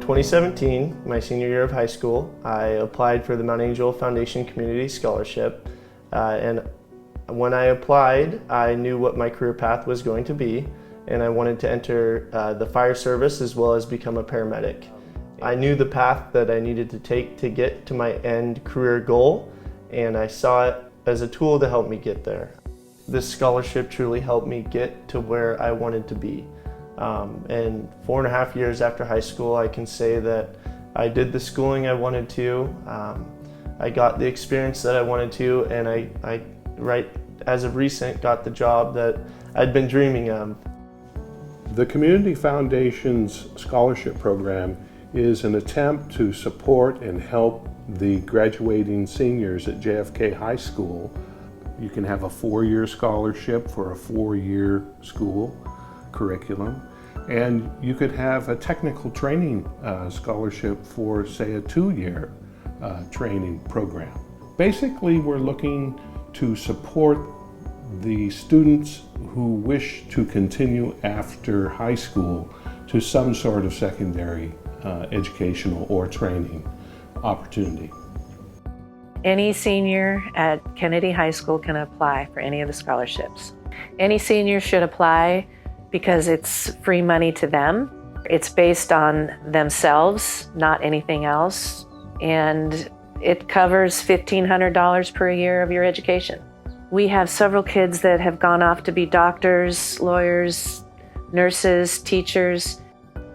2017, my senior year of high school, I applied for the Mount Angel Foundation Community Scholarship. And when I applied, I knew what my career path was going to be, and I wanted to enter the fire service as well as become a paramedic. I knew the path that I needed to take to get to my end career goal, and I saw it as a tool to help me get there. This scholarship truly helped me get to where I wanted to be. And 4.5 years after high school, I can say that I did the schooling I wanted to. I got the experience that I wanted to, and I right as of recent, got the job that I'd been dreaming of. The Community Foundation's scholarship program is an attempt to support and help the graduating seniors at JFK High School. You can have a 4-year scholarship for a 4-year school curriculum, and you could have a technical training scholarship for, say, a 2-year training program. Basically, we're looking to support the students who wish to continue after high school to some sort of secondary educational or training opportunity. Any senior at Kennedy High School can apply for any of the scholarships. Any senior should apply because it's free money to them. It's based on themselves, not anything else, and it covers $1,500 per year of your education. We have several kids that have gone off to be doctors, lawyers, nurses, teachers,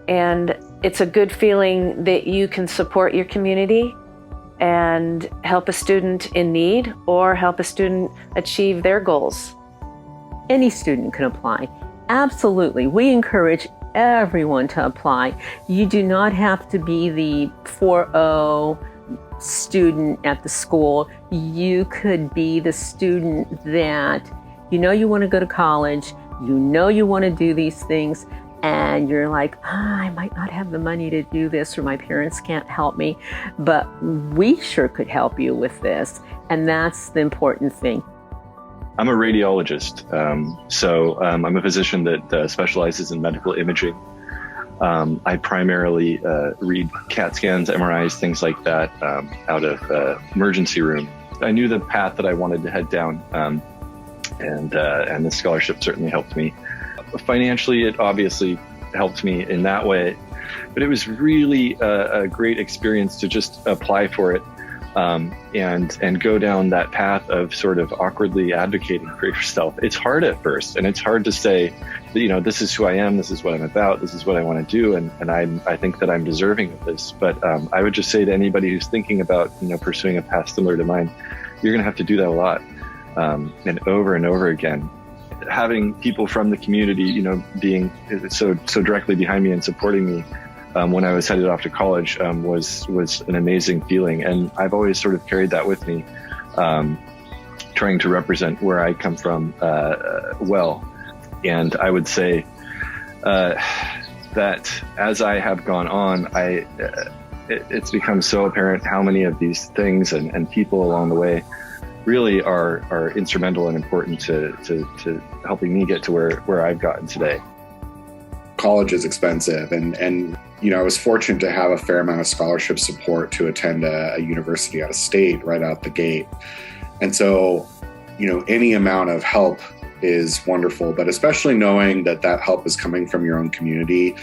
and it's a good feeling that you can support your community and help a student in need or help a student achieve their goals. Any student can apply. Absolutely. We encourage everyone to apply. You do not have to be the 4.0 student at the school. You could be the student that you want to go to college, you want to do these things, and you're like, I might not have the money to do this, or my parents can't help me, but we sure could help you with this. And that's the important thing. I'm a radiologist, so I'm a physician that specializes in medical imaging. I primarily read CAT scans, MRIs, things like that out of emergency room. I knew the path that I wanted to head down, and the scholarship certainly helped me. Financially, it obviously helped me in that way, but it was really a great experience to just apply for it and go down that path of sort of awkwardly advocating for yourself. It's hard at first, and it's hard to say, this is who I am, this is what I'm about, this is what I want to do, and I think that I'm deserving of this. But I would just say to anybody who's thinking about pursuing a path similar to mine, you're going to have to do that a lot, and over again. Having people from the community, being so directly behind me and supporting me when I was headed off to college was an amazing feeling. And I've always sort of carried that with me, trying to represent where I come from well. And I would say that as I have gone on, it's become so apparent how many of these things and people along the way really are instrumental and important to helping me get to where I've gotten today. College is expensive, and I was fortunate to have a fair amount of scholarship support to attend a university out of state right out the gate. And so, any amount of help is wonderful, but especially knowing that help is coming from your own community,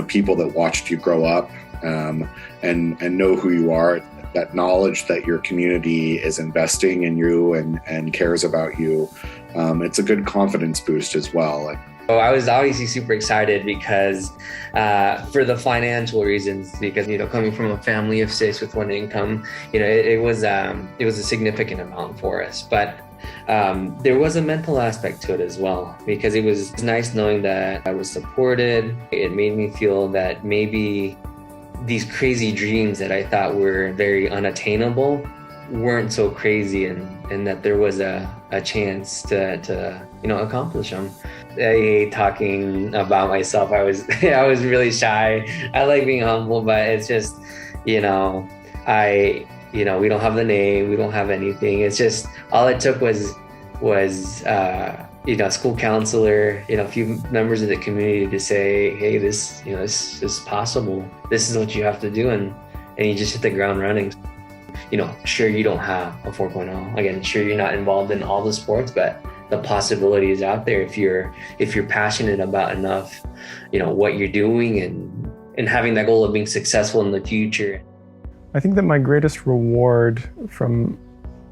people that watched you grow up and know who you are. That knowledge that your community is investing in you and cares about you, it's a good confidence boost as well. I was obviously super excited because for the financial reasons, because coming from a family of 6 with one income, it was a significant amount for us. But there was a mental aspect to it as well, because it was nice knowing that I was supported. It made me feel that maybe these crazy dreams that I thought were very unattainable weren't so crazy, and that there was a chance to accomplish them. I hate talking about myself. I was really shy. I like being humble, but it's just, we don't have the name, we don't have anything. It's just all it took was school counselor, a few members of the community to say, hey, this is possible. This is what you have to do. And you just hit the ground running. Sure, you don't have a 4.0. Again, sure, you're not involved in all the sports, but the possibility is out there if you're passionate about enough, what you're doing and having that goal of being successful in the future. I think that my greatest reward from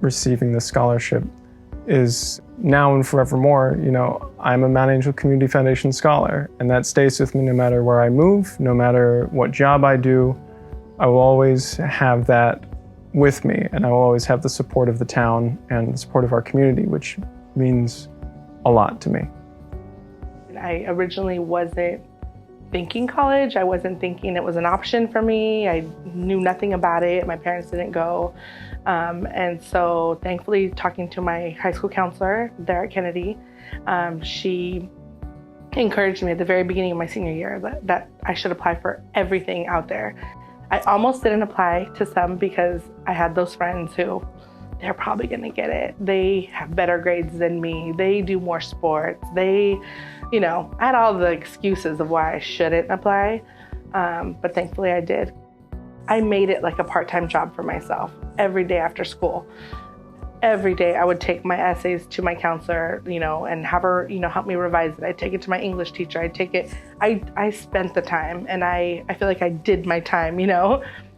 receiving this scholarship is now and forevermore, I'm a Mount Angel Community Foundation scholar, and that stays with me no matter where I move, no matter what job I do. I will always have that with me, and I will always have the support of the town and the support of our community, which means a lot to me. I originally wasn't thinking college. I wasn't thinking it was an option for me. I knew nothing about it. My parents didn't go. And so thankfully, talking to my high school counselor there at Kennedy, she encouraged me at the very beginning of my senior year that I should apply for everything out there. I almost didn't apply to some because I had those friends who, they're probably gonna get it. They have better grades than me. They do more sports. I had all the excuses of why I shouldn't apply, but thankfully I did. I made it like a part-time job for myself every day after school. Every day I would take my essays to my counselor, and have her, help me revise it. I'd take it to my English teacher. I spent the time, and I feel like I did my time,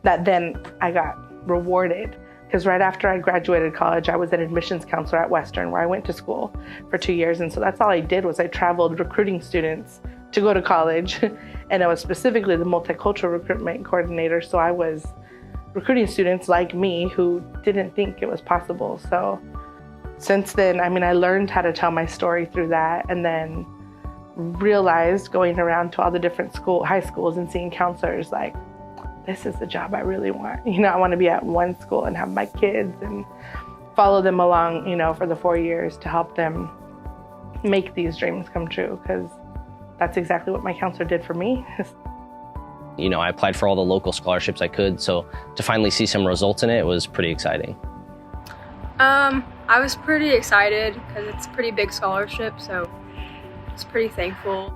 that then I got rewarded. Because right after I graduated college, I was an admissions counselor at Western, where I went to school for 2 years. And so that's all I did was I traveled recruiting students to go to college. And I was specifically the multicultural recruitment coordinator. So I was recruiting students like me who didn't think it was possible. So since then, I learned how to tell my story through that, and then realized going around to all the different high schools and seeing counselors, like, this is the job I really want. I want to be at one school and have my kids and follow them along, for the 4 years to help them make these dreams come true, because that's exactly what my counselor did for me. I applied for all the local scholarships I could, so to finally see some results in it was pretty exciting. I was pretty excited because it's a pretty big scholarship, so I was pretty thankful.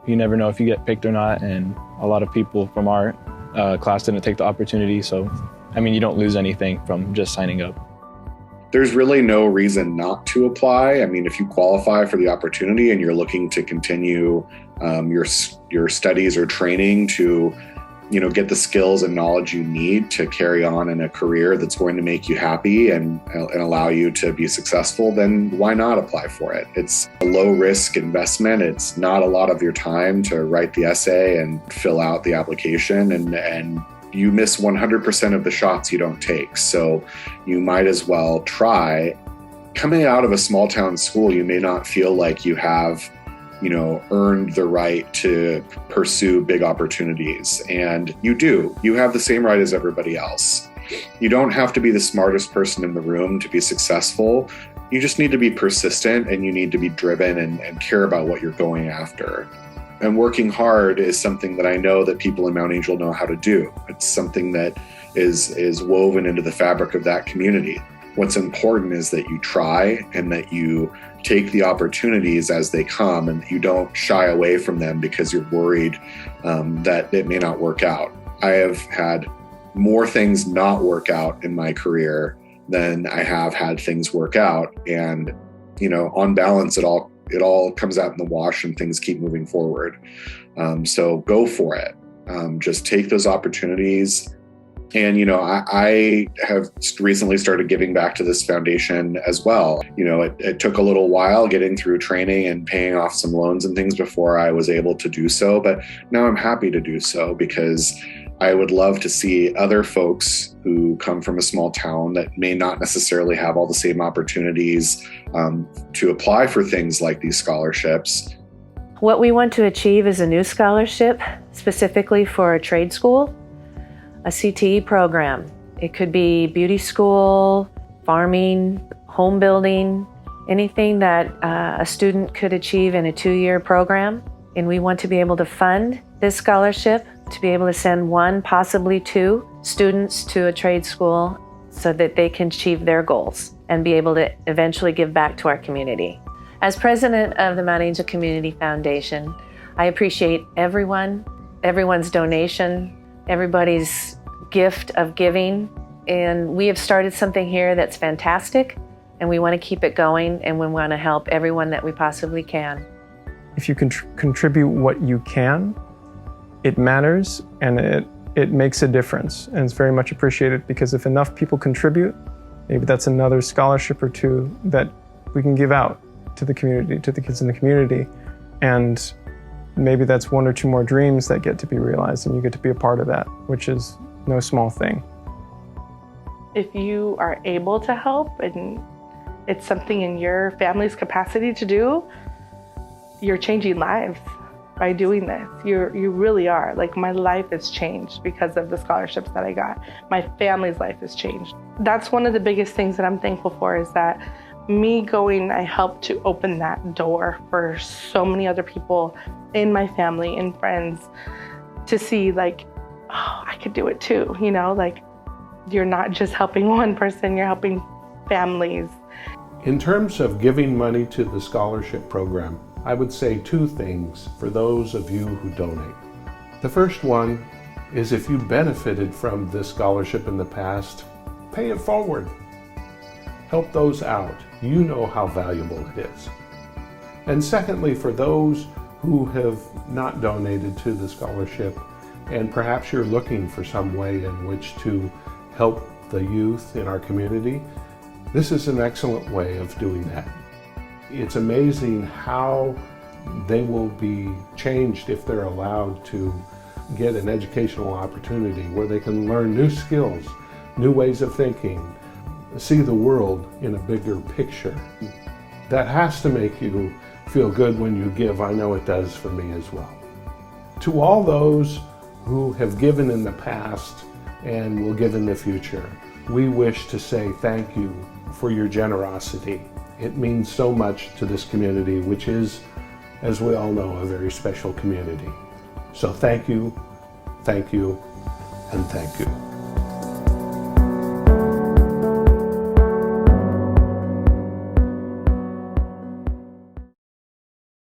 You never know if you get picked or not, and a lot of people from our class didn't take the opportunity, so you don't lose anything from just signing up. There's really no reason not to apply. If you qualify for the opportunity and you're looking to continue your studies or training to, get the skills and knowledge you need to carry on in a career that's going to make you happy and allow you to be successful, then why not apply for it? It's a low risk investment. It's not a lot of your time to write the essay and fill out the application, and you miss 100% of the shots you don't take. So you might as well try. Coming out of a small town school, you may not feel like you have, earned the right to pursue big opportunities. And you do. You have the same right as everybody else. You don't have to be the smartest person in the room to be successful. You just need to be persistent, and you need to be driven and care about what you're going after. And working hard is something that I know that people in Mount Angel know how to do. It's something that is woven into the fabric of that community. What's important is that you try and that you take the opportunities as they come, and that you don't shy away from them because you're worried that it may not work out. I have had more things not work out in my career than I have had things work out. And, on balance, it all comes out in the wash and things keep moving forward. So go for it. Just take those opportunities. And, I have recently started giving back to this foundation as well. It took a little while getting through training and paying off some loans and things before I was able to do so. But now I'm happy to do so, because I would love to see other folks who come from a small town that may not necessarily have all the same opportunities to apply for things like these scholarships. What we want to achieve is a new scholarship specifically for a trade school, a CTE program. It could be beauty school, farming, home building, anything that a student could achieve in a 2-year program. And we want to be able to fund this scholarship to be able to send 1, possibly 2 students to a trade school so that they can achieve their goals and be able to eventually give back to our community. As president of the Mount Angel Community Foundation, I appreciate everyone's donation, everybody's gift of giving, and we have started something here that's fantastic, and we want to keep it going, and we want to help everyone that we possibly can. If you contribute what you can, it matters, and it makes a difference, and it's very much appreciated, because if enough people contribute, maybe that's another scholarship or two that we can give out to the community, to the kids in the community, and maybe that's one or two more dreams that get to be realized, and you get to be a part of that, which is no small thing. If you are able to help and it's something in your family's capacity to do, you're changing lives by doing this. You really are. Like, my life has changed because of the scholarships that I got. My family's life has changed. That's one of the biggest things that I'm thankful for, is that me going, I helped to open that door for so many other people in my family and friends to see, like, oh, I could do it too. You know, like, you're not just helping one person, you're helping families. In terms of giving money to the scholarship program, I would say two things for those of you who donate. The first one is, if you benefited from this scholarship in the past, pay it forward. Help those out. You know how valuable it is. And secondly, for those who have not donated to the scholarship, and perhaps you're looking for some way in which to help the youth in our community, this is an excellent way of doing that. It's amazing how they will be changed if they're allowed to get an educational opportunity where they can learn new skills, new ways of thinking, see the world in a bigger picture. That has to make you feel good when you give. I know it does for me as well. To all those who have given in the past and will give in the future, we wish to say thank you for your generosity. It means so much to this community, which is, as we all know, a very special community. So thank you, and thank you.